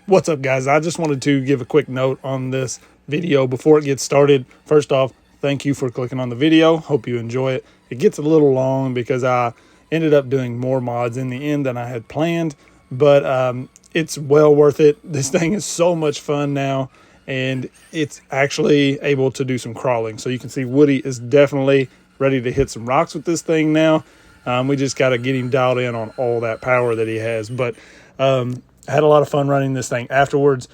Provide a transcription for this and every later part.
What's up, guys? I just wanted to give a quick note on this video before it gets started. First off, thank you for clicking on the video. Hope you enjoy it. It gets a little long because I ended up doing more mods in the end than I had planned, but it's well worth it. This thing is so much fun now, and it's actually able to do some crawling. So you can see Woody is definitely ready to hit some rocks with this thing now. We just got to get him dialed in on all that power that he has. But I had a lot of fun running this thing afterwards.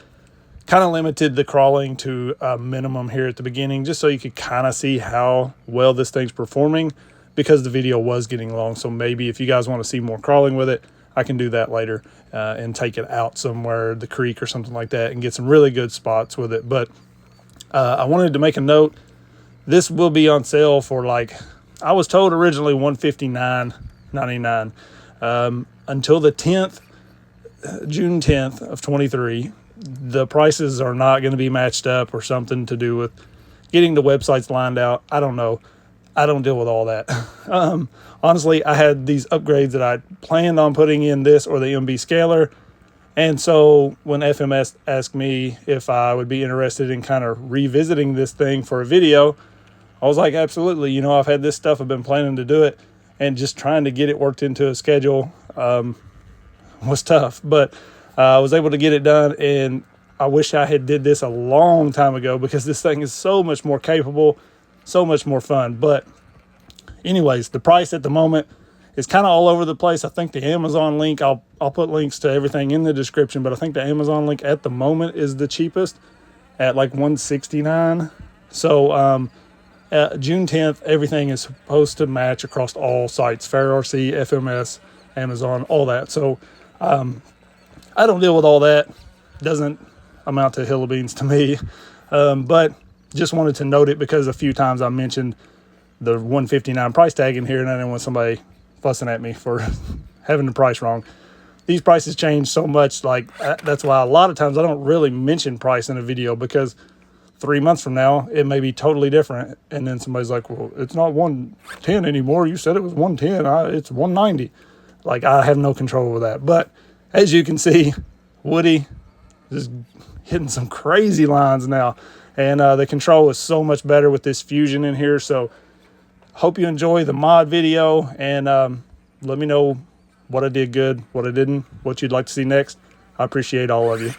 Kind of limited the crawling to a minimum here at the beginning, just so you could kind of see how well this thing's performing, because the video was getting long. So maybe if you guys want to see more crawling with it, I can do that later and take it out somewhere, the creek or something like that, and get some really good spots with it. But I wanted to make a note. This will be on sale for, like, I was told originally $159.99 until the 10th, June 10th of 23. The prices are not going to be matched up, or something to do with getting the websites lined out. I don't know. I don't deal with all that. Honestly, I had these upgrades that I planned on putting in this or the MB scaler. And so when FMS asked me if I would be interested in kind of revisiting this thing for a video, I was like, absolutely. You know, I've had this stuff. I've been planning to do it, and just trying to get it worked into a schedule was tough. But I was able to get it done, and I wish I had did this a long time ago, because this thing is so much more capable, so much more fun. But anyways, the price at the moment is kind of all over the place. I think the Amazon link, I'll put links to everything in the description, but I think the Amazon link at the moment is the cheapest at like $169. So June 10th, everything is supposed to match across all sites: FairRC, FMS, Amazon, all that. So I don't deal with all that. Doesn't amount to hill of beans to me. But just wanted to note it, because a few times I mentioned the $159 price tag in here, and I didn't want somebody fussing at me for having the price wrong. These prices change so much. Like, that's why a lot of times I don't really mention price in a video, because 3 months from now it may be totally different, and then somebody's like, well, it's not 110 anymore, you said it was 110, it's 190. Like, I have no control over that. But as you can see, Woody is hitting some crazy lines now, and the control is so much better with this Fusion in here. So hope you enjoy the mod video, and let me know what I did good, what I didn't, what you'd like to see next. I appreciate all of you.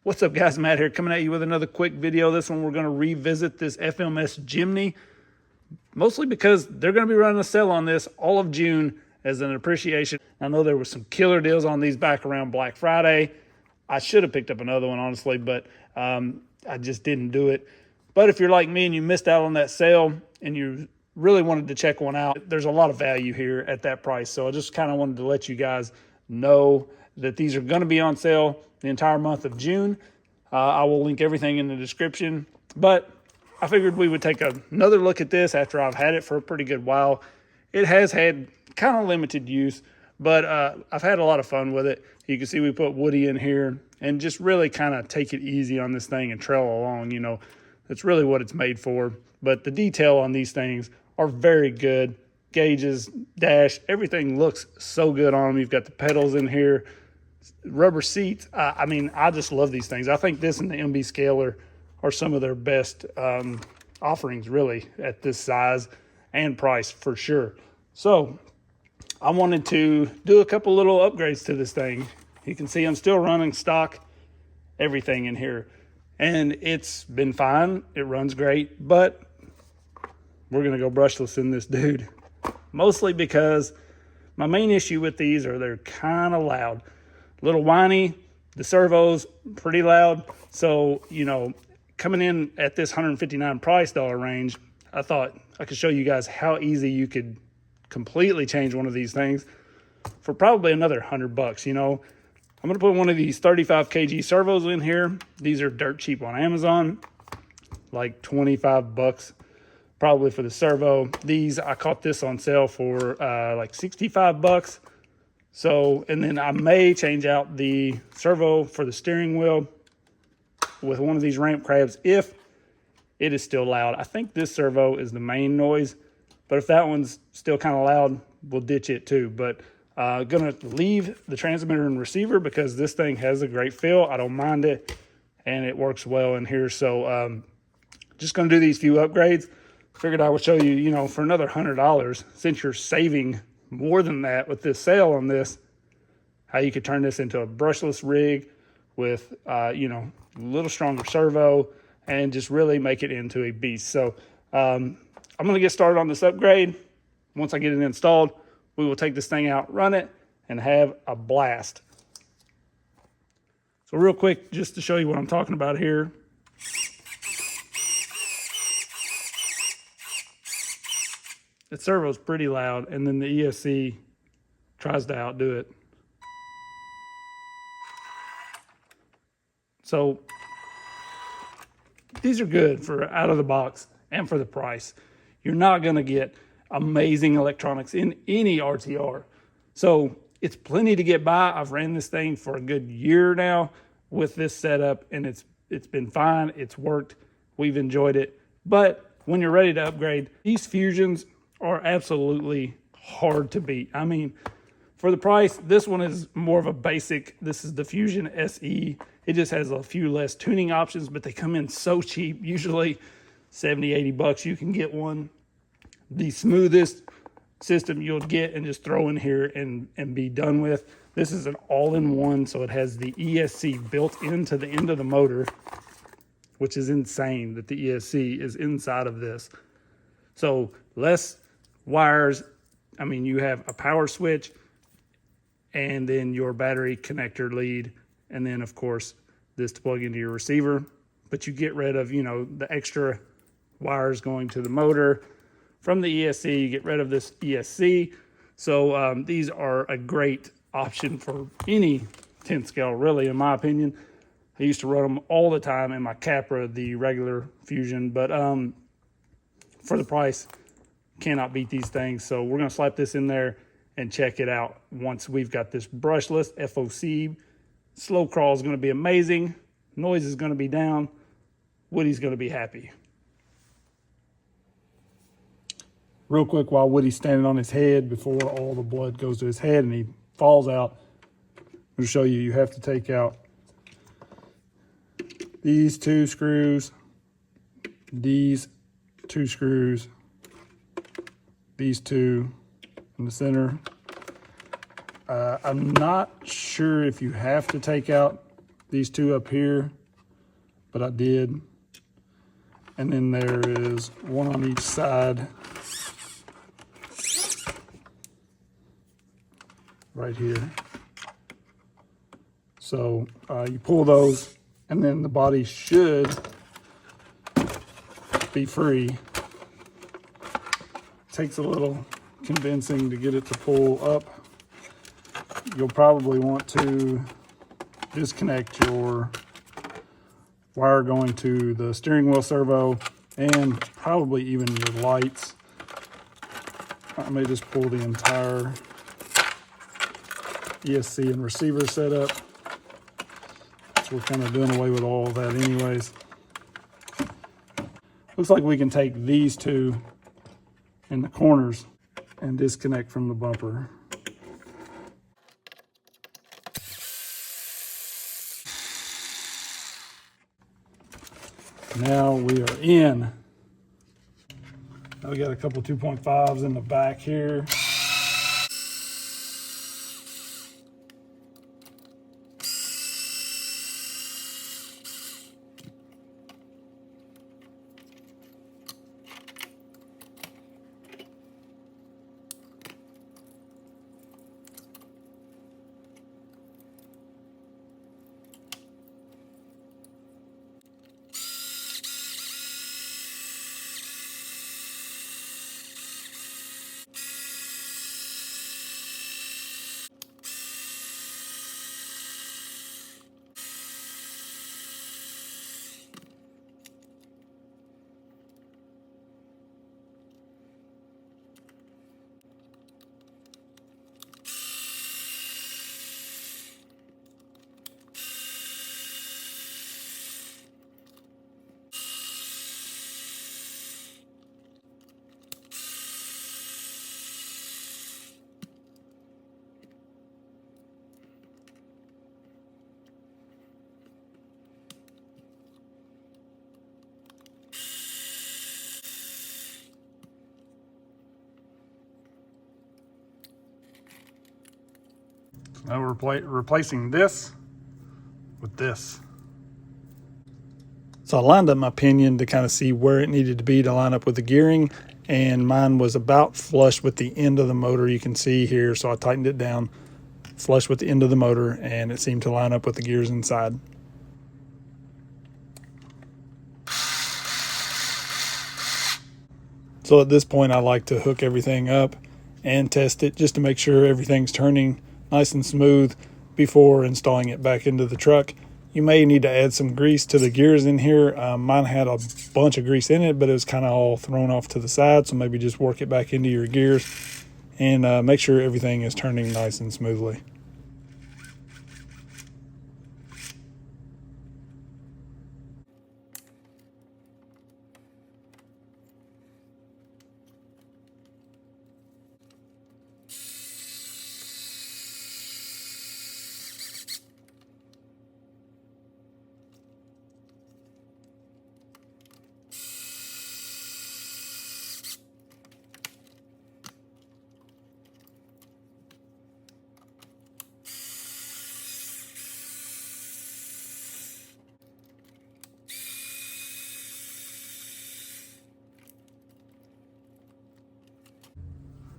What's up, guys? Matt here, coming at you with another quick video. This one, we're going to revisit this FMS Jimny, mostly because they're going to be running a sale on this all of June as an appreciation. I know there were some killer deals on these back around Black Friday. I should have picked up another one, honestly, but I just didn't do it. But if you're like me and you missed out on that sale and you really wanted to check one out, there's a lot of value here at that price. So I just kind of wanted to let you guys know that these are going to be on sale the entire month of June. I will link everything in the description, but I figured we would take another look at this after I've had it for a pretty good while. It has had kind of limited use, but I've had a lot of fun with it. You can see we put Woody in here and just really kind of take it easy on this thing and trail along. You know, that's really what it's made for. But the detail on these things are very good. Gauges, dash, everything looks so good on them. You've got the pedals in here, rubber seats. I mean, I just love these things. I think this and the MB Scaler are some of their best offerings, really, at this size and price for sure. So I wanted to do a couple little upgrades to this thing. You can see I'm still running stock everything in here, and it's been fine. It runs great, but we're going to go brushless in this dude. mostly because my main issue with these are they're kind of loud, a little whiny. The servo's pretty loud. So, you know, coming in at this $159 price range, I thought I could show you guys how easy you could completely change one of these things for probably another $100. You know, I'm going to put one of these 35 kg servos in here. These are dirt cheap on Amazon, like $25 probably for the servo. These, I caught this on sale for like $65. So, and then I may change out the servo for the steering wheel with one of these ramp crabs if it is still loud. I think this servo is the main noise, but if that one's still kind of loud, we'll ditch it too. But gonna leave the transmitter and receiver because this thing has a great feel. I don't mind it, and it works well in here. So just gonna do these few upgrades. Figured I would show you, you know, for another $100, since you're saving more than that with this sale on this, how you could turn this into a brushless rig with, you know, a little stronger servo and just really make it into a beast. So I'm going to get started on this upgrade. Once I get it installed, we will take this thing out, run it, and have a blast. So real quick, just to show you what I'm talking about here. The servo's pretty loud, and then the ESC tries to outdo it. So these are good for out of the box and for the price. You're not going to get amazing electronics in any RTR. So it's plenty to get by. I've ran this thing for a good year now with this setup, and it's been fine. It's worked. We've enjoyed it. But when you're ready to upgrade, these Fusions are absolutely hard to beat. I mean, for the price, this one is more of a basic. This is the Fusion SE. It just has a few less tuning options, but they come in so cheap, usually 70, 80 bucks. You can get one, the smoothest system you'll get, and just throw in here and be done with. This is an all-in-one, so it has the ESC built into the end of the motor, which is insane that the ESC is inside of this. So less wires. I mean, you have a power switch and then your battery connector lead, and then of course this to plug into your receiver. But you get rid of, you know, the extra wires going to the motor from the ESC. You get rid of this ESC. So these are a great option for any 10 scale, really, in my opinion. I used to run them all the time in my Capra, the regular Fusion, but for the price, cannot beat these things. So we're going to slap this in there and check it out once we've got this brushless FOC. Slow crawl is going to be amazing. Noise is going to be down. Woody's going to be happy. Real quick, while Woody's standing on his head before all the blood goes to his head and he falls out, I'm going to show you, you have to take out these two screws, these two screws, these two in the center. I'm not sure if you have to take out these two up here, but I did. And then there is one on each side right here. So you pull those, and then the body should be free. Takes a little convincing to get it to pull up. You'll probably want to disconnect your wire going to the steering wheel servo and probably even your lights. I may just pull the entire ESC and receiver setup. So we're kind of doing away with all of that anyways. Looks like we can take these two in the corners and disconnect from the bumper. Now we are in. Now we got a couple 2.5s in the back here. Now we're replacing this with this. So I lined up my pinion to kind of see where it needed to be to line up with the gearing, and mine was about flush with the end of the motor, you can see here. So I tightened it down flush with the end of the motor, and it seemed to line up with the gears inside. So at this point, I like to hook everything up and test it just to make sure everything's turning nice and smooth before installing it back into the truck. You may need to add some grease to the gears in here. Mine had a bunch of grease in it, but it was kind of all thrown off to the side, so maybe just work it back into your gears and make sure everything is turning nice and smoothly.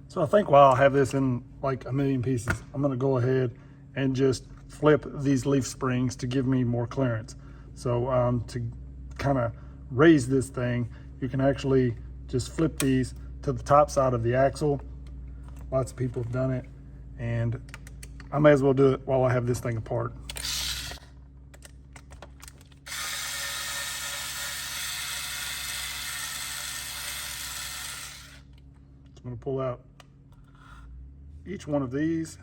So I think while I have this in like a million pieces, I'm gonna go ahead and just flip these leaf springs to give me more clearance. So to kind of raise this thing, you can actually just flip these to the top side of the axle. Lots of people have done it, and I may as well do it while I have this thing apart. I'm gonna pull out each one of these.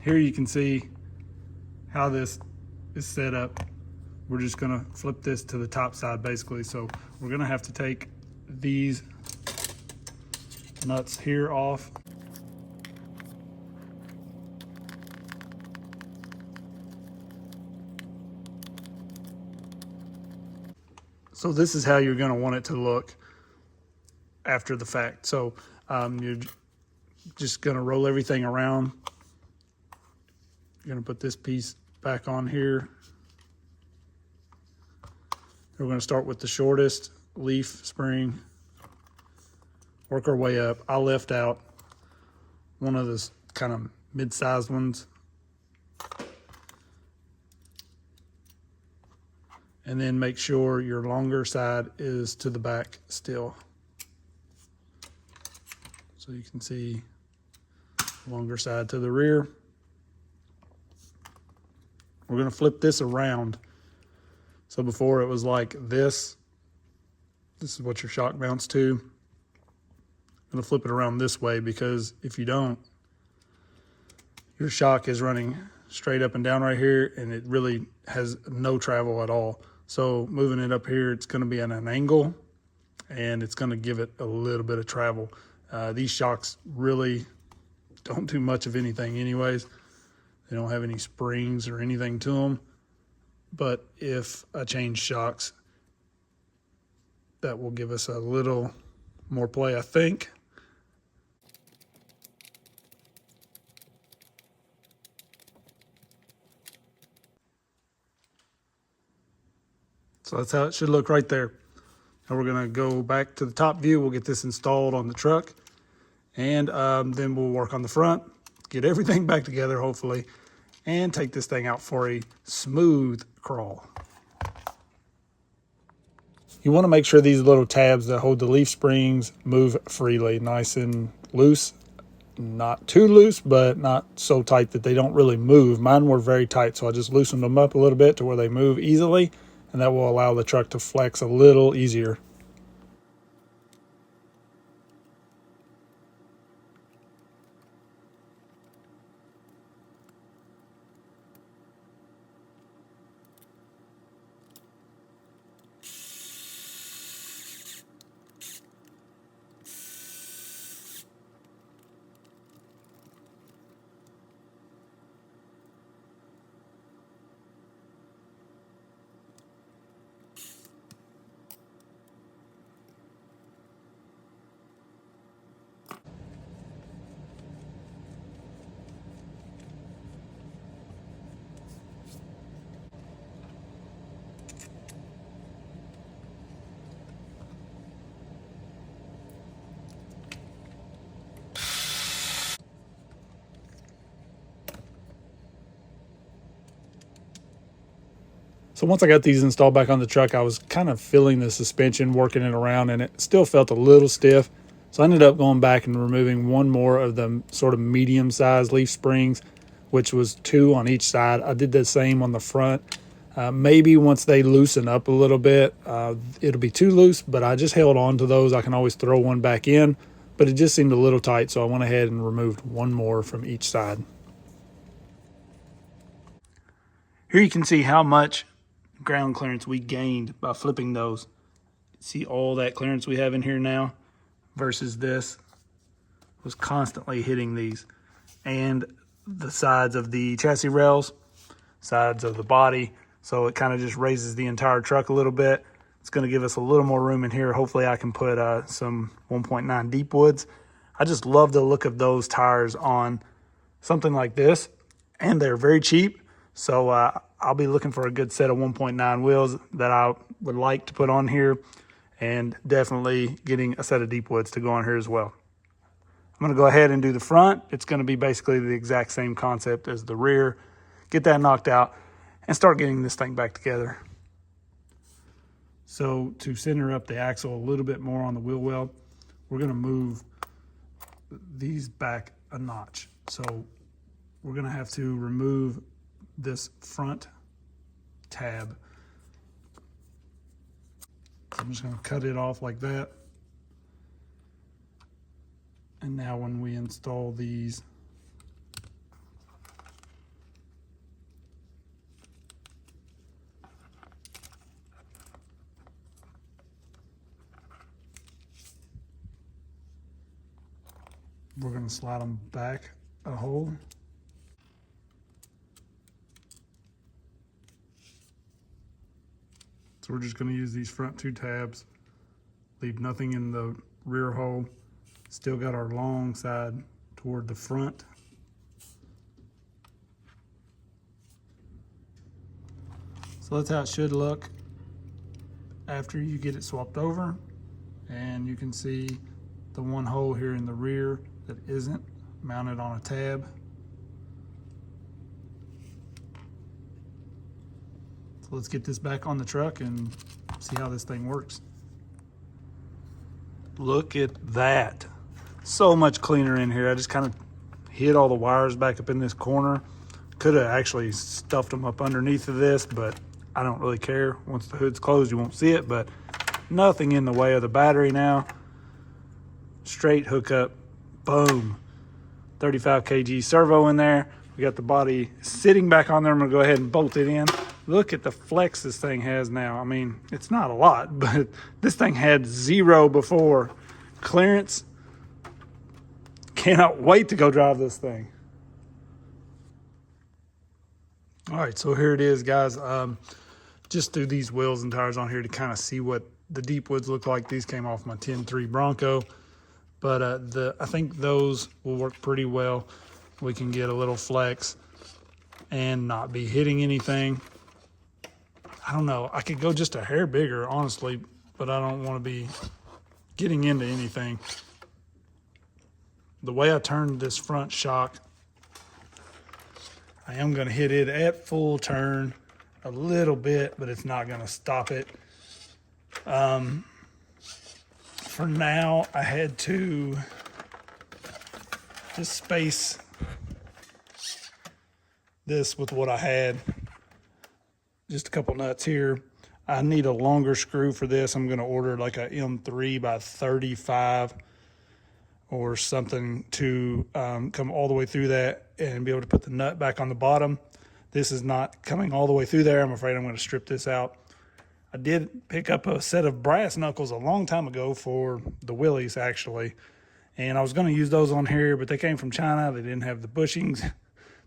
Here you can see how this is set up. We're just gonna flip this to the top side basically. So we're gonna have to take these nuts here off. So this is how you're gonna want it to look after the fact. So you're just gonna roll everything around. You're gonna put this piece back on here. We're gonna start with the shortest leaf spring, work our way up. I left out one of the kind of mid-sized ones. And then make sure your longer side is to the back still. So you can see longer side to the rear. We're gonna flip this around. So before it was like this. This is what your shock mounts to. I'm gonna flip it around this way because if you don't, your shock is running straight up and down right here and it really has no travel at all. So moving it up here, it's gonna be at an angle and it's gonna give it a little bit of travel. These shocks really don't do much of anything anyways. They don't have any springs or anything to them. But if I change shocks, that will give us a little more play, I think. So that's how it should look right there. Now we're gonna go back to the top view. We'll get this installed on the truck, and then we'll work on the front, get everything back together hopefully, and take this thing out for a smooth crawl. You want to make sure these little tabs that hold the leaf springs move freely, nice and loose. Not too loose, but not so tight that they don't really move. Mine were very tight, so I just loosened them up a little bit to where they move easily, and that will allow the truck to flex a little easier. So once I got these installed back on the truck, I was kind of feeling the suspension, working it around, and it still felt a little stiff. So I ended up going back and removing one more of the sort of medium-sized leaf springs, which was 2 on each side. I did the same on the front. Maybe once they loosen up a little bit, it'll be too loose, but I just held on to those. I can always throw one back in, but it just seemed a little tight, so I went ahead and removed one more from each side. Here you can see how much ground clearance we gained by flipping those. See all that clearance we have in here now versus this was constantly hitting these, and the sides of the chassis rails, sides of the body. So it kind of just raises the entire truck a little bit. It's going to give us a little more room in here. Hopefully I can put some 1.9 deep woods. I just love the look of those tires on something like this, and they're very cheap. So I'll be looking for a good set of 1.9 wheels that I would like to put on here, and definitely getting a set of deep woods to go on here as well. I'm going to go ahead and do the front. It's going to be basically the exact same concept as the rear. Get that knocked out and start getting this thing back together. So to center up the axle a little bit more on the wheel well, we're going to move these back a notch. So we're going to have to remove this front tab. So I'm just going to cut it off like that. And now when we install these, we're going to slide them back a hole. So we're just going to use these front 2 tabs, leave nothing in the rear hole. Still got our long side toward the front. So that's how it should look after you get it swapped over. And you can see the one hole here in the rear that isn't mounted on a tab. So let's get this back on the truck and see how this thing works. Look at that. So much cleaner in here. I just kind of hid all the wires back up in this corner. Could have actually stuffed them up underneath of this, but I don't really care. Once the hood's closed, you won't see it, but nothing in the way of the battery now. Straight hookup, boom. 35 kg servo in there. We got the body sitting back on there. I'm gonna go ahead and bolt it in. Look at the flex this thing has now. I mean, it's not a lot, but this thing had 0 before. Clearance. Cannot wait to go drive this thing. All right, so here it is, guys. Just threw these wheels and tires on here to kind of see what the deep woods look like. These came off my 10.3 Bronco, but I think those will work pretty well. We can get a little flex and not be hitting anything. I don't know. I could go just a hair bigger, honestly, but I don't want to be getting into anything. The way I turned this front shock, I am going to hit it at full turn a little bit, but it's not going to stop it. For now, I had to just space this with what I had. Just a couple nuts here. I need a longer screw for this. I'm going to order like a M3 by 35 or something to come all the way through that and be able to put the nut back on the bottom. This is not coming all the way through there. I'm afraid I'm going to strip this out. I did pick up a set of brass knuckles a long time ago for the Willies, actually. And I was going to use those on here, but they came from China. They didn't have the bushings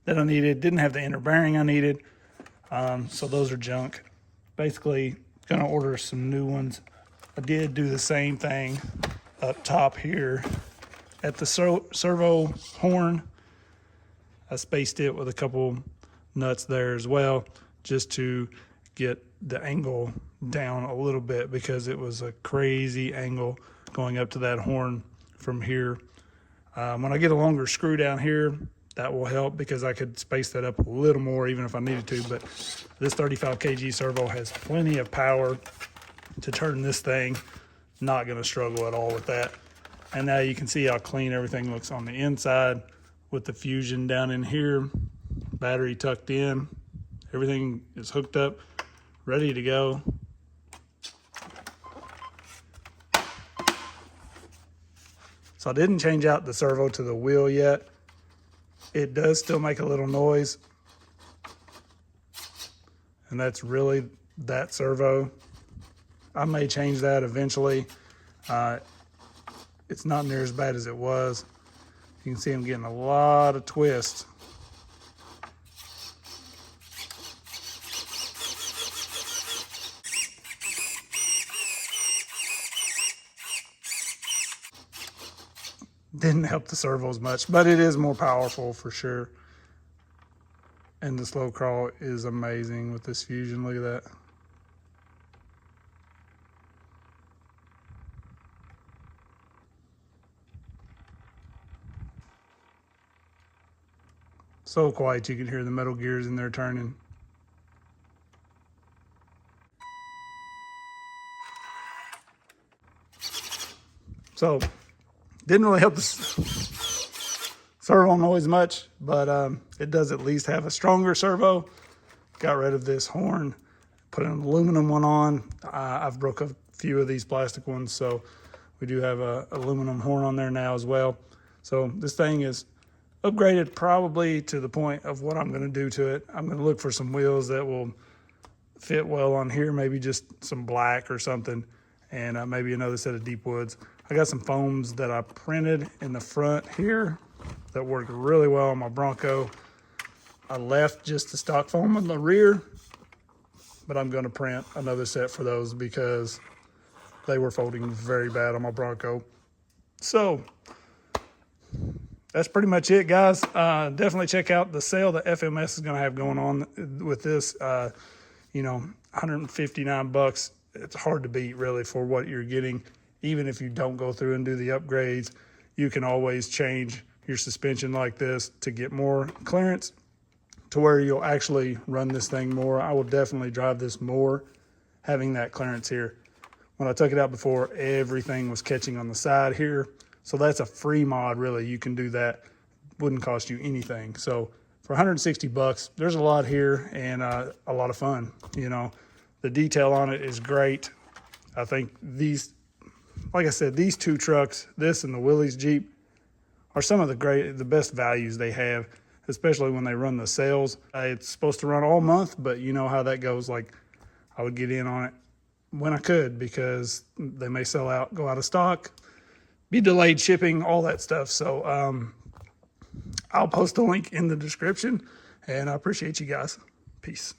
that I needed, didn't have the inner bearing I needed. So those are junk. Basically, going to order some new ones. I did do the same thing up top here at the servo horn. I spaced it with a couple nuts there as well, just to get the angle down a little bit, because it was a crazy angle going up to that horn from here. When I get a longer screw down here, that will help because I could space that up a little more even if I needed to. But this 35 kg servo has plenty of power to turn this thing. Not going to struggle at all with that. And now you can see how clean everything looks on the inside with the Fusion down in here, battery tucked in, everything is hooked up, ready to go. So I didn't change out the servo to the wheel yet. It does still make a little noise. And that's really that servo. I may change that eventually. It's not near as bad as it was. You can see I'm getting a lot of twist. Didn't help the servos much, but it is more powerful for sure. And the slow crawl is amazing with this Fusion. Look at that. So quiet you can hear the metal gears in there turning. So didn't really help the servo noise much, but it does at least have a stronger servo. Got rid of this horn, put an aluminum one on. I've broke a few of these plastic ones, so we do have a aluminum horn on there now as well. So this thing is upgraded probably to the point of what I'm going to do to it. I'm going to look for some wheels that will fit well on here, maybe just some black or something, and maybe another set of deep woods. I got some foams that I printed in the front here that worked really well on my Bronco. I left just the stock foam in the rear, but I'm going to print another set for those because they were folding very bad on my Bronco. So that's pretty much it, guys. Definitely check out the sale that FMS is going to have going on with this. You know, 159 bucks. It's hard to beat really for what you're getting. Even if you don't go through and do the upgrades, you can always change your suspension like this to get more clearance to where you'll actually run this thing more. I will definitely drive this more having that clearance here. When I took it out before, everything was catching on the side here. So that's a free mod, really. You can do that. Wouldn't cost you anything. So for 160 bucks, there's a lot here and a lot of fun. You know, the detail on it is great. I think these, like I said, these two trucks, this and the Willys Jeep, are some of the best values they have, especially when they run the sales. It's supposed to run all month, but you know how that goes. Like, I would get in on it when I could because they may sell out, go out of stock, be delayed shipping, all that stuff. So I'll post a link in the description, and I appreciate you guys. Peace.